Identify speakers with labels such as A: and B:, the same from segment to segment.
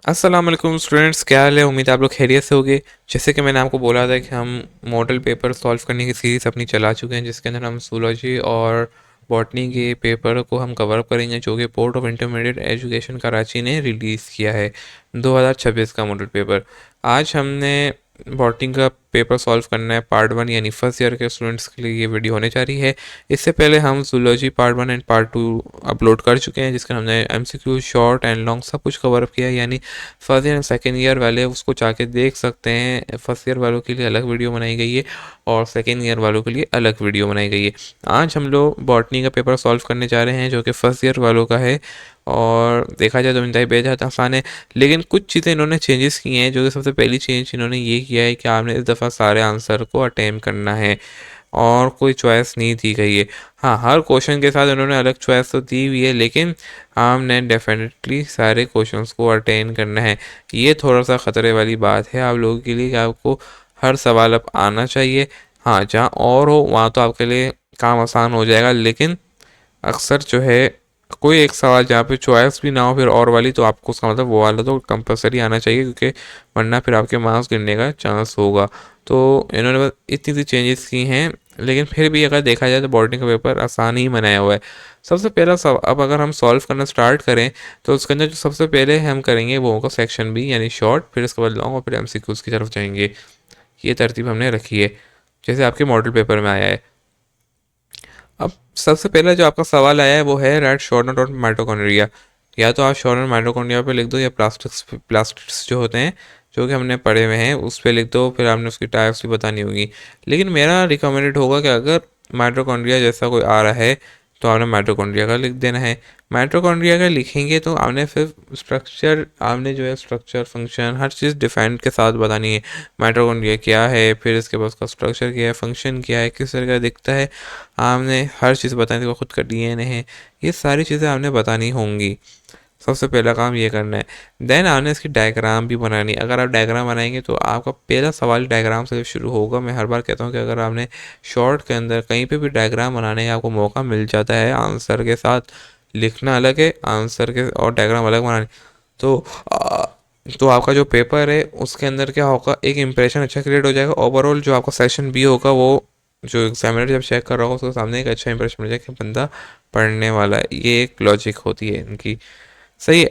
A: अस्सलाम वालेकुम स्टूडेंट्स, क्या हाल है। उम्मीद है आप लोग खैरियत से होंगे। जैसे कि मैंने आपको बोला था कि हम मॉडल पेपर सॉल्व करने की सीरीज़ अपनी चला चुके हैं, जिसके अंदर हम जूलॉजी और बॉटनी के पेपर को हम कवर अप करेंगे, जो कि board of intermediate education Karachi ने रिलीज़ किया है 2026 का मॉडल पेपर। आज हमने बॉटनी का पेपर सॉल्व करना है पार्ट 1, यानी फर्स्ट ईयर के स्टूडेंट्स के लिए ये वीडियो होने जा रही है। इससे पहले हम zoology part 1 and part 2 upload कर चुके हैं, जिसका हमने एमसीक्यू शॉर्ट एंड लॉन्ग सब कुछ कवर अप किया है। यानी first year and second year वाले उसको जाके देख सकते हैं। फर्स्ट ईयर वालों के लिए अलग वीडियो बनाई गई है और सेकेंड ईयर वालों के लिए अलग वीडियो बनाई गई है। आज हम लोग बॉटनी का पेपर सॉल्व करने जा रहे हैं, जो कि फर्स्ट ईयर वालों का है। और देखा जाए तो इंतहाई बेहद आसान है, लेकिन कुछ चीज़ें इन्होंने चेंजेस की हैं। जो कि सबसे पहली चेंज इन्होंने ये किया है कि आपने इस दफ़ा सारे आंसर को अटेम्प्ट करना है और कोई चॉइस नहीं दी गई है। हाँ, हर क्वेश्चन के साथ उन्होंने अलग चॉइस तो दी हुई है, लेकिन आपने डेफिनेटली सारे क्वेश्चंस को अटेंड करना है। ये थोड़ा सा ख़तरे वाली बात है आप लोगों के लिए कि आपको हर सवाल अब आना चाहिए। हाँ, जहाँ और हो वहाँ तो आपके लिए काम आसान हो जाएगा, लेकिन अक्सर जो है कोई एक सवाल जहाँ पे चॉइस भी ना हो फिर और वाली, तो आपको उसका मतलब वो वाला तो कंपलसरी आना चाहिए, क्योंकि वरना फिर आपके मार्क्स गिरने का चांस होगा। तो इन्होंने बस इतनी सी चेंजेस की हैं, लेकिन फिर भी अगर देखा जाए तो बॉटनी का पेपर आसान ही बनाया हुआ है। सबसे पहला सब अब अगर हम सॉल्व करना स्टार्ट करें तो उसके अंदर जो सबसे पहले हम करेंगे वो होगा सेक्शन बी, यानी शॉर्ट, फिर उसके बाद लॉन्ग और फिर एमसीक्यूज की तरफ जाएंगे। ये तरतीब हमने रखी है जैसे आपके मॉडल पेपर में आया है। अब सबसे पहला जो आपका सवाल आया है वो है right short note on mitochondria. या तो आप शॉर्ट नोट माइटोकॉन्ड्रिया पे लिख दो, या प्लास्टिक्स जो होते हैं जो कि हमने पढ़े हुए हैं उस पर लिख दो, फिर आपने उसकी टाइप्स भी बतानी होगी। लेकिन मेरा रिकमेंडेड होगा कि अगर माइटोकॉन्ड्रिया जैसा कोई आ रहा है तो आपने माइटोकॉन्ड्रिया का लिख देना है। माइटोकॉन्ड्रिया का लिखेंगे तो आपने फिर स्ट्रक्चर, आपने जो है स्ट्रक्चर फंक्शन हर चीज़ डिफाइन के साथ बतानी है। माइटोकॉन्ड्रिया क्या है, फिर इसके बाद उसका स्ट्रक्चर क्या है, फंक्शन क्या है, किस तरह का दिखता है, आपने हर चीज़ बतानी है। खुद का डीएनए है, ये सारी चीज़ें आपने बतानी होंगी। सबसे पहला काम ये करना है। देन आपने इसकी डायग्राम भी बनानी है। अगर आप डायग्राम बनाएंगे तो आपका पहला सवाल डायग्राम से शुरू होगा। मैं हर बार कहता हूँ कि अगर आपने शॉर्ट के अंदर कहीं पे भी डायग्राम बनाने का आपको मौका मिल जाता है, आंसर के साथ लिखना अलग है, आंसर के और डायग्राम अलग बनाने, तो तो आपका जो पेपर है उसके अंदर क्या होगा, एक इम्प्रेशन अच्छा क्रिएट हो जाएगा। ओवरऑल जो आपका सेशन बी होगा, वो जो एग्जामिनर जब चेक कर रहा होगा उसके सामने एक अच्छा इंप्रेशन मिल जाएगा कि बंदा पढ़ने वाला है। ये एक लॉजिक होती है इनकी। सही है।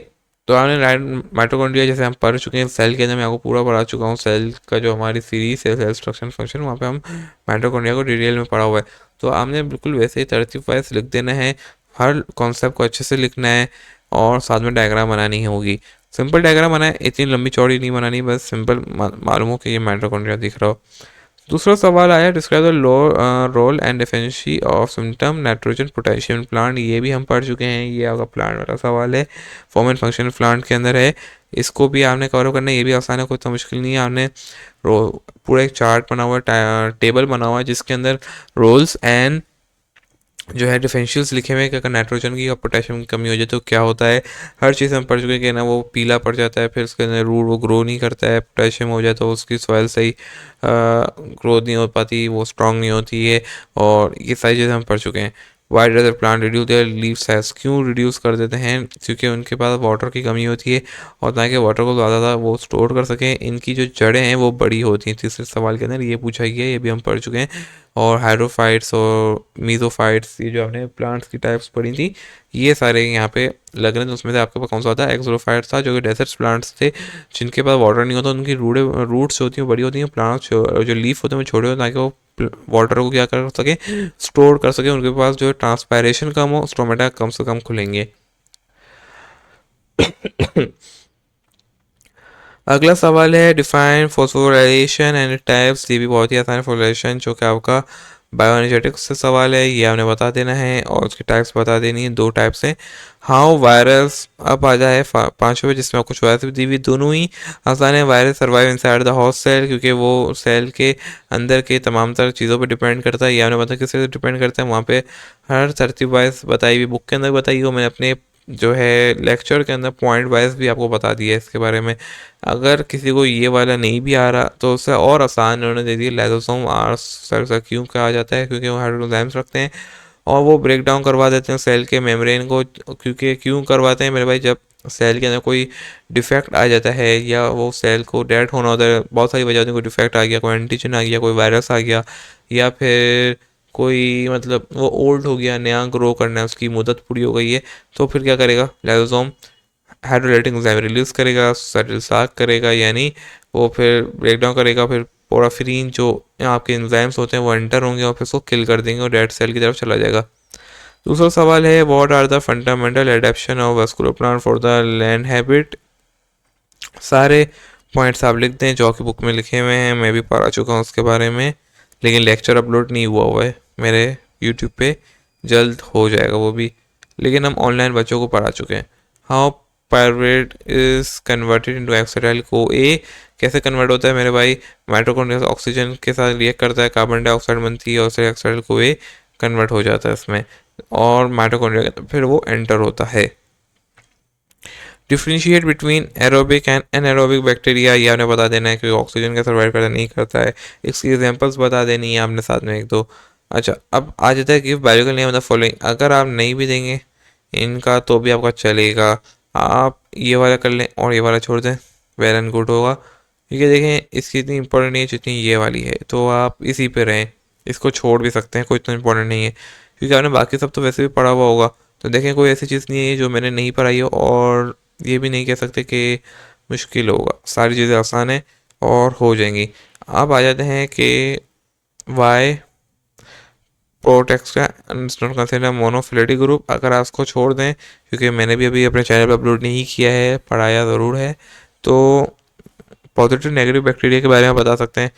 A: तो आपने राइट माइटोकॉन्ड्रिया जैसे हम पढ़ चुके हैं, सेल के अंदर मैं आपको पूरा पढ़ा चुका हूँ। सेल का जो हमारी सीरीज है सेल स्ट्रक्चर फंक्शन, वहाँ पे हम माइटोकॉन्ड्रिया को डिटेल में पढ़ा हुआ है। तो आपने बिल्कुल वैसे ही तरतीब वाइज लिख देना है, हर कॉन्सेप्ट को अच्छे से लिखना है और साथ में डायग्राम बनानी होगी। सिंपल डायग्राम बनाए, इतनी लंबी चौड़ी नहीं बनानी, बस सिंपल मालूम हो कि ये माइटोकॉन्ड्रिया दिख रहा हो। दूसरा सवाल आया, describe the role and deficiency of symptom nitrogen potassium plant. ये भी हम पढ़ चुके हैं, ये आपका प्लांट वाला सवाल है, फॉर्म एंड फंक्शन प्लांट के अंदर है। इसको भी आपने कवर करना है, ये भी आसान है, कोई तो मुश्किल नहीं है। आपने पूरा एक चार्ट बना हुआ है, टेबल बना हुआ है, जिसके अंदर रोल्स एंड जो है डिफरेंशियल्स लिखे हुए हैं कि अगर नाइट्रोजन की और पोटेशियम की कमी हो जाए तो क्या होता है। हर चीज़ हम पढ़ चुके हैं कि ना वो पीला पड़ जाता है, फिर उसके अंदर रूट वो ग्रो नहीं करता है। पोटेशियम हो जाए तो उसकी सॉइल सही ग्रोथ नहीं हो पाती, वो स्ट्रांग नहीं होती है, और ये सारी चीज़ें हम पढ़ चुके हैं। Why does the plant reduce there leave size, क्यों रिड्यूस कर देते हैं, क्योंकि उनके पास वाटर की कमी होती है, और ताकि वाटर को ज़्यादा वो स्टोर कर सकें इनकी जो जड़ें हैं वो बड़ी होती हैं। तीसरे सवाल के अंदर ये पूछा गया है, ये भी हम पढ़ चुके हैं। और हाइड्रोफाइट्स और मीजोफाइट्स, ये जो हमने प्लांट्स की टाइप्स पढ़ी थी, ये सारे यहाँ पे लग रहे थे। उसमें से आपके पास कौन सा था, एक्सोफाइट्स था, जो कि डेजर्ट प्लांट्स थे जिनके पास वाटर नहीं होता, उनकी रूट्स होती हैं बड़ी होती हैं, प्लांट्स जो लीफ होते हैं वो छोटे होते हैं, ताकि वो वाटर को क्या कर सके, स्टोर कर सके। उनके पास जो ट्रांसपायरेशन कम हो, स्टोमेटा कम से कम खुलेंगे। अगला सवाल है डिफाइन फॉस्फोराइलेशन एंड टाइप्स। ये भी बहुत ही आसान है, फॉस्फोराइलेशन जो कि आपका बायोएनर्जेटिक्स से सवाल है, ये आपने बता देना है, और उसकी टाइप्स बता देनी है। दो टाइप्स हैं। हाउ वायरस, अब आ जाए पांचवें पे, जिसमें आपको चॉइस भी दी हुई। दोनों ही आसान है। Virus survive inside the host cell, क्योंकि वो सेल के अंदर के तमाम तरह चीज़ों पर डिपेंड करता है। ये आपने बताया किस तरह से डिपेंड करता है, वहाँ पे हर तरतीब वाइज बताई हुई, बुक के अंदर बताई हो, मैंने अपने जो है लेक्चर के अंदर पॉइंट वाइज भी आपको बता दिया है इसके बारे में। अगर किसी को ये वाला नहीं भी आ रहा तो उससे और आसान उन्होंने दे दिया, लाइसोसोम आर सर क्यों कहा जाता है, क्योंकि वो हाइड्रोलाइम्स रखते हैं और वो ब्रेक डाउन करवा देते हैं सेल के मेम्ब्रेन को। क्योंकि क्यों करवाते हैं मेरे भाई, जब सेल के अंदर कोई डिफेक्ट आ जाता है या वो सेल को डेड होना होता है, बहुत सारी वजह होती है, कोई डिफेक्ट आ गया, कोई एंटीजन आ गया, कोई वायरस आ गया, या फिर कोई मतलब वो ओल्ड हो गया, नया ग्रो करना है, उसकी मुद्दत पूरी हो गई है, तो फिर क्या करेगा लाइसोसोम हाइड्रोलाइटिक एंजाइम रिलीज करेगा, सेल साक करेगा, यानी वो फिर ब्रेक डाउन करेगा, फिर पोराफिरीन जो आपके एंजाइम्स होते हैं वो एंटर होंगे और फिर उसको किल कर देंगे और डेड सेल की तरफ चला जाएगा। दूसरा सवाल है, what are the fundamental adaptation of vascular plant for the land habit. सारे पॉइंट्स आप लिख दें जो आपकी बुक में लिखे हुए हैं, मैं भी पढ़ा चुका हूँ उसके बारे में, लेकिन लेक्चर अपलोड नहीं हुआ है मेरे यूट्यूब पे, जल्द हो जाएगा वो भी, लेकिन हम ऑनलाइन बच्चों को पढ़ा चुके हैं। How pyruvate is converted into acetyl co A, कैसे कन्वर्ट होता है मेरे भाई, माइटोकॉन्ड्रिया ऑक्सीजन के साथ रिएक्ट करता है, कार्बन डाइऑक्साइड बनती है और फिर एक्सेटाइल को ए कन्वर्ट हो जाता है इसमें, और माइटोकॉन्ड्रिया के फिर वो एंटर होता है। Differentiate between aerobic and anaerobic bacteria, ये आपने बता देना है कि ऑक्सीजन का सर्वाइव करता नहीं करता है, इसकी एग्जांपल्स बता देनी है आपने साथ में एक दो। अच्छा, अब आ जाता है give biological name of the following, अगर आप नहीं भी देंगे इनका तो भी आपका चलेगा, आप ये वाला कर लें और ये वाला छोड़ दें, वेल एंड गुड होगा। ठीक है, देखें इसकी इतनी इंपॉर्टेंट नहीं है जितनी ये वाली है, तो आप इसी पे रहें, इसको छोड़ भी सकते हैं, कोई इतना इंपॉर्टेंट नहीं है, क्योंकि आपने बाकी सब तो वैसे भी पढ़ा हुआ होगा। तो देखें कोई ऐसी चीज़ नहीं है जो मैंने नहीं पढ़ाई हो, और ये भी नहीं कह सकते कि मुश्किल होगा, सारी चीज़ें आसान है और हो जाएंगी। अब आ जाते हैं कि वाई प्रोटेक्स का नॉट कंसिडर मोनोफिलेटिक ग्रुप, अगर आप उसको छोड़ दें, क्योंकि मैंने भी अभी अपने चैनल पर अपलोड नहीं किया है, पढ़ाया ज़रूर है, तो पॉजिटिव नेगेटिव बैक्टीरिया के बारे में बता सकते हैं,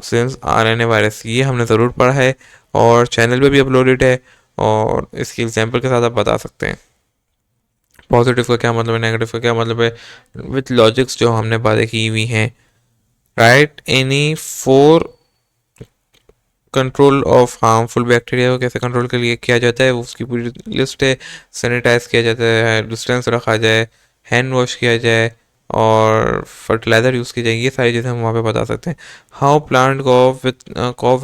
A: सिंस आरएनए वायरस ये हमने ज़रूर पढ़ा है और चैनल पे भी अपलोडेड है, और इसकी एग्जांपल के साथ आप बता सकते हैं पॉजिटिव का क्या मतलब है, नेगेटिव का क्या मतलब है, विथ लॉजिक्स जो हमने बातें की हुई हैं। Right any four control of harmful bacteria को कैसे कंट्रोल के लिए किया जाता है, उसकी पूरी लिस्ट है। सैनिटाइज किया जाता है, डिस्टेंस रखा जाए, हैंड वॉश किया जाए और फर्टिलाइज़र यूज़ की जाए, ये सारी चीज़ें हम वहाँ पे बता सकते हैं। How plant cope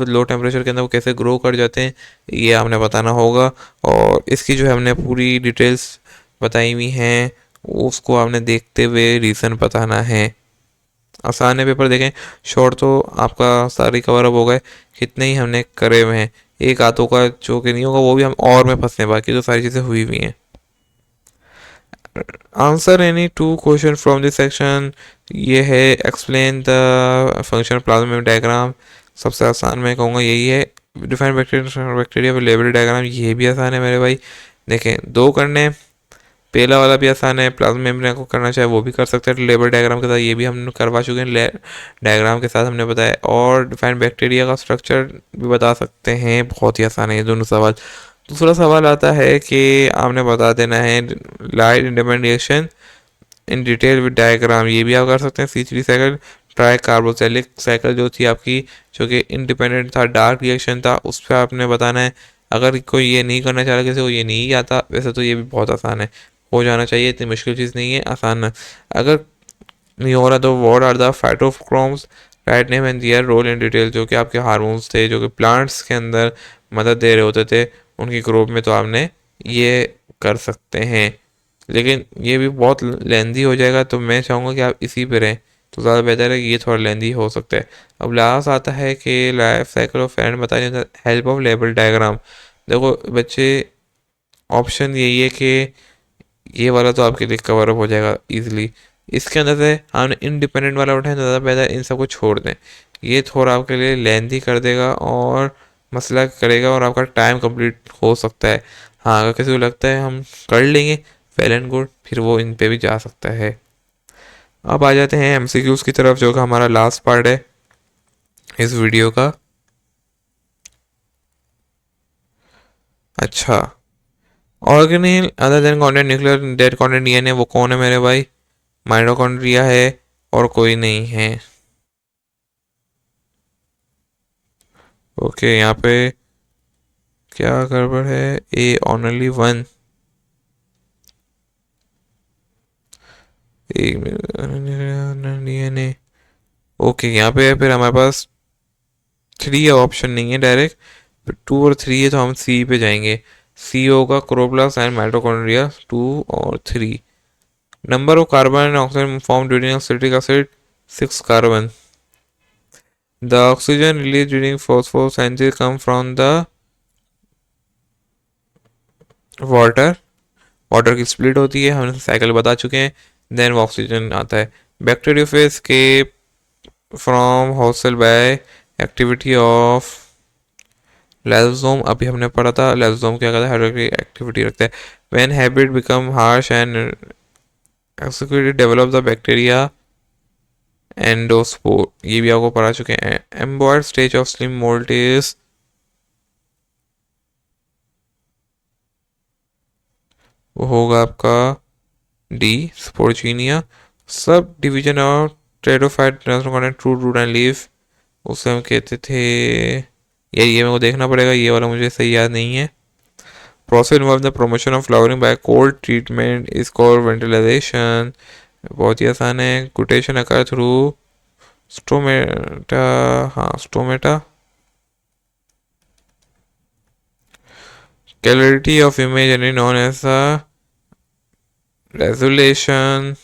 A: with low temperature के अंदर वो कैसे ग्रो कर जाते हैं, ये आपने बताना होगा, और इसकी जो है हमने पूरी डिटेल्स बताई हुई हैं, उसको आपने देखते हुए रीज़न बताना है। आसान है पेपर, देखें शॉर्ट तो आपका सारी कवर अप हो गए, कितने ही हमने करे हुए हैं, एक आधों का जो कि नहीं होगा वो भी हम और में फंसे, बाकी तो सारी चीज़ें हुई हुई हैं। Answer any two question from this section, ये है explain the function plasma diagram, सबसे आसान मैं कहूँगा यही है। Define bacteria with label diagram, ये भी आसान है मेरे भाई, देखें दो करने, पहला वाला भी आसान है, प्लाज्मा मेम्ब्रेन को करना चाहे वो भी कर सकते हैं लेबर डायग्राम के साथ, ये भी हम करवा चुके हैं डायग्राम के साथ हमने बताया, और डिफाइंड बैक्टीरिया का स्ट्रक्चर भी बता सकते हैं, बहुत ही आसान है ये दोनों सवाल। दूसरा सवाल आता है कि आपने बता देना है light independent in detail with diagram, ये भी आप कर सकते हैं। C3 cycle try carboxylic cycle जो थी आपकी, जो कि इंडिपेंडेंट था, डार्क रिएक्शन था, उस पर आपने बताना है। अगर कोई ये नहीं करना चाह रहा, किसी को ये नहीं आता, वैसे तो ये भी बहुत आसान है, हो जाना चाहिए, इतनी मुश्किल चीज़ नहीं है, आसान है। अगर नहीं हो रहा तो what are the phytochromes, write name and their role in detail, जो कि आपके हार्मोन्स थे जो कि प्लांट्स के अंदर मदद दे रहे होते थे, उनकी ग्रोथ में, तो आपने ये कर सकते हैं, लेकिन ये भी बहुत लेंदी हो जाएगा, तो मैं चाहूँगा कि आप इसी पे रहें, तो ज़्यादा बेहतर है कि ये थोड़ा लेंदी हो सकता है। अब लास्ट आता है कि लाइफ साइकिल ऑफ एंड बताइए हेल्प ऑफ लेबल डायग्राम। देखो बच्चे, ऑप्शन यही है कि ये वाला तो आपके लिए कवर अप हो जाएगा इजीली, इसके अंदर से हमने इंडिपेंडेंट वाला उठाया, ज़्यादा बेहतर इन सबको छोड़ दें, ये थोड़ा आपके लिए लेंथी कर देगा और मसला करेगा और आपका टाइम कंप्लीट हो सकता है। हाँ, अगर किसी को लगता है हम कर लेंगे, वेल एंड गुड, फिर वो इन पे भी जा सकता है। अब आ जाते हैं MCQs की तरफ, जो कि हमारा लास्ट पार्ट है इस वीडियो का। अच्छा, organelle other than content nuclear dead content DNA, वो कौन है मेरे भाई, माइटोकॉन्ड्रिया है और कोई नहीं है। ओके, यहाँ पे क्या गड़बड़ है, ए ओनली वन, एक DNA। ओके, यहाँ पे फिर हमारे पास 3 ऑप्शन नहीं है डायरेक्ट, 2 और 3 है, तो हम C पे जाएंगे। C होगा क्लोरोप्लास्ट एंड माइटोकॉन्ड्रिया 2 और 3, number of carbon and oxygen form during citric acid 6 carbon. The oxygen released during photosynthesis come from the water. Water की स्प्लिट होती है, हमने साइकिल बता चुके हैं. देन वो ऑक्सीजन आता है. बैक्टीरियोफेज के from host cell by activity of lysosome. अभी हमने पढ़ा था लाइसोसोम क्या करता है, हाइड्रोक्लोरिक एक्टिविटी रखता है. When habit become harsh and executed develop the bacteria endospore. ये भी आपको पढ़ा चुके हैं. Amoeboid stage of slime mould is वो होगा आपका डी स्पोर्चिनिया. Subdivision of pteridophyte true root and leaf उसे हम कहते थे. ये मेरे को देखना पड़ेगा, ये वाला मुझे सही याद नहीं है. Process involve the promotion of flowering by cold treatment is called ventilisation. बहुत ही आसान है. Guttation occur through stomata. हाँ stomata. Clarity of image and known as resolution.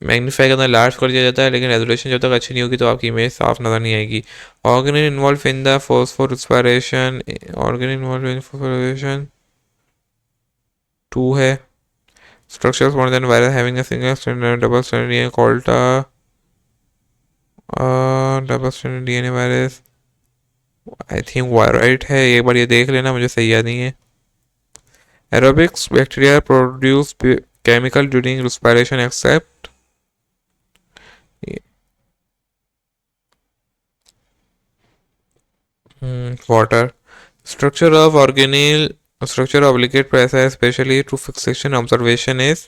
A: Magnify करना लार्ज कर दिया जाता है, लेकिन रेजोल्यूशन जब तक अच्छी नहीं होगी तो आपकी इमेज साफ नज़र नहीं आएगी. Organ involve in the phosphor respiration. Organ involve in phosphorylation 2 है. Structures more than virus having a single strand double strand DNA called double strand DNA virus. I think viroid है. एक बार ये देख लेना, मुझे सही याद नहीं है. Aerobics bacteria produce chemical during respiration except water. Structure of organelle, structure of liquid pressure, especially to fixation observation is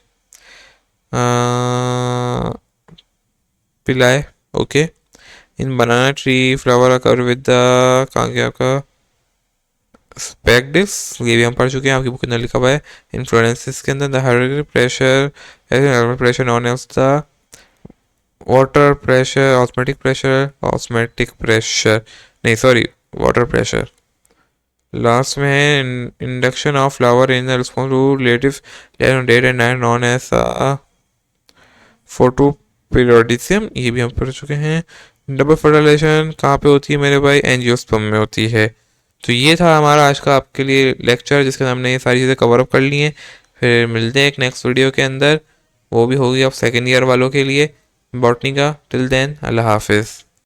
A: pili. Okay. In banana tree, flower occur with the कहाँ गया आपका स्पेक डिस्क. ये भी हम पढ़ चुके हैं, आपकी बुक के अंदर लिखा हुआ है. इन्फ्लोरेंसेस के अंदर the hydrochloric pressure known as the water pressure, osmotic pressure नहीं सॉरी वाटर प्रेशर. लास्ट में है induction of flower in response to relative date and night known as photoperiodism. ये भी हम पढ़ चुके हैं. डबल फर्टिलाइजेशन कहाँ पे होती है मेरे भाई, एंजियोस्पर्म में होती है. तो ये था हमारा आज का आपके लिए लेक्चर, जिसके हमने ये सारी चीज़ें कवर अप कर ली हैं. फिर मिलते हैं एक नेक्स्ट वीडियो के अंदर, वो भी होगी आप सेकेंड ईयर वालों के लिए बॉटनी का. टिल देन अल्लाह हाफिज़.